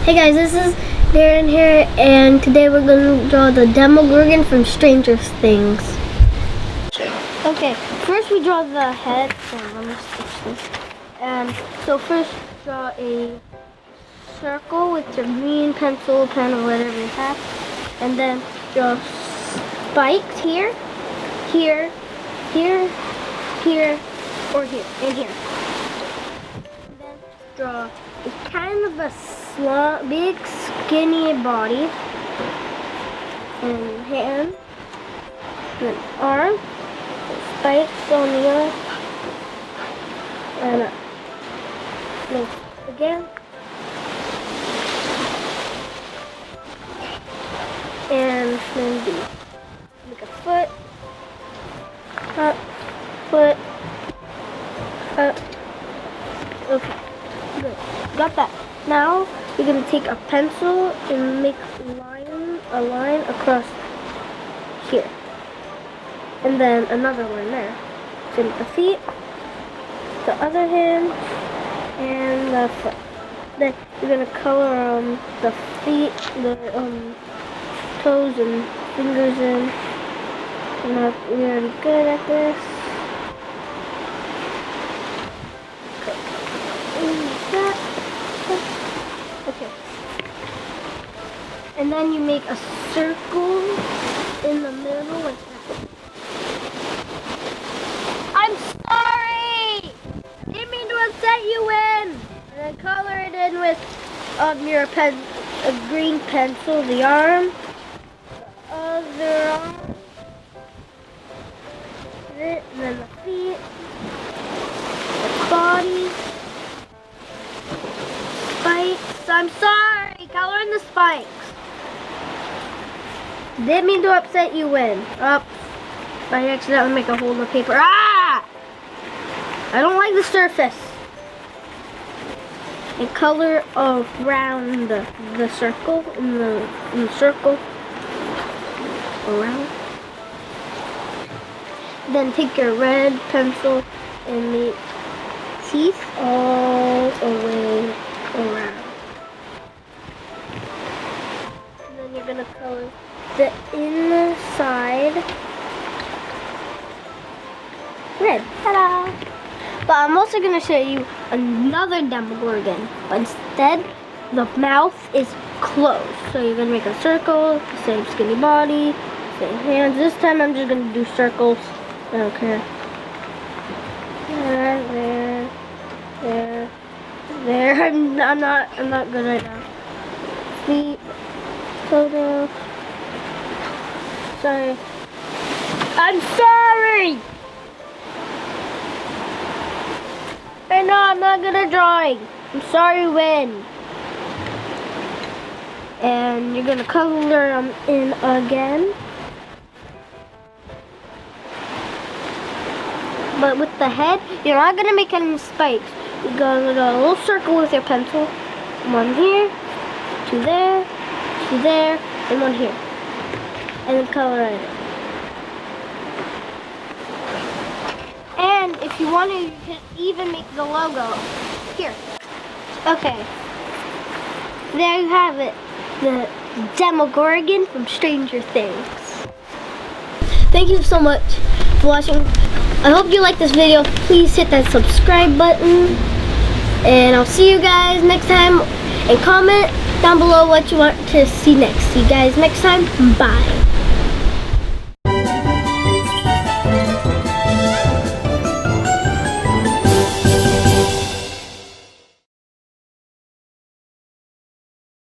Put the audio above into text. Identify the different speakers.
Speaker 1: Hey guys, this is Darrion here, and today we're going to draw the Demogorgon from Stranger Things. Okay, first we draw the head. Let me switch this. And so first draw a circle with your green pencil, pen, or whatever you have. And then draw spikes here, here, here, here, or here, and here. And then draw a kind of a big skinny body and hand, and an arm, spikes on the arm, and again, and then make a foot, up, foot, up. Okay, good, got that. Now you're going to take a pencil and make a line across here. And then another one there. Then the feet, the other hand, and the foot. Then you're going to color the feet, the toes and fingers in. I'm not really good at this. Okay. And then you make a circle in the middle like that. I'm sorry! Didn't mean to upset you in! And then color it in with a green pencil, the arm, the other arm, and then the feet, the body, spikes. I'm sorry, color in the spikes. Didn't mean to upset you in. Oops. I accidentally make a hole in the paper. Ah! I don't like the surface. And color around the circle, in the circle. Around. Then take your red pencil and make teeth all the way around. And then you're gonna color the inside red. Ta-da! But I'm also gonna show you another Demogorgon. But instead, the mouth is closed. So you're gonna make a circle, the same skinny body, same hands. This time I'm just gonna do circles. I don't care. There. I'm not good right now. Feet, toe. Sorry. I'm sorry. I know I'm not good at drawing. I'm sorry, Win. And you're gonna color them in again. But with the head, you're not gonna make any spikes. You're gonna do a little circle with your pencil. One here, two there, and one here. And then color it. And if you want to, you can even make the logo. Here. Okay. There you have it. The Demogorgon from Stranger Things. Thank you so much for watching. I hope you liked this video. Please hit that subscribe button. And I'll see you guys next time. And comment down below what you want to see next. See you guys next time. Bye.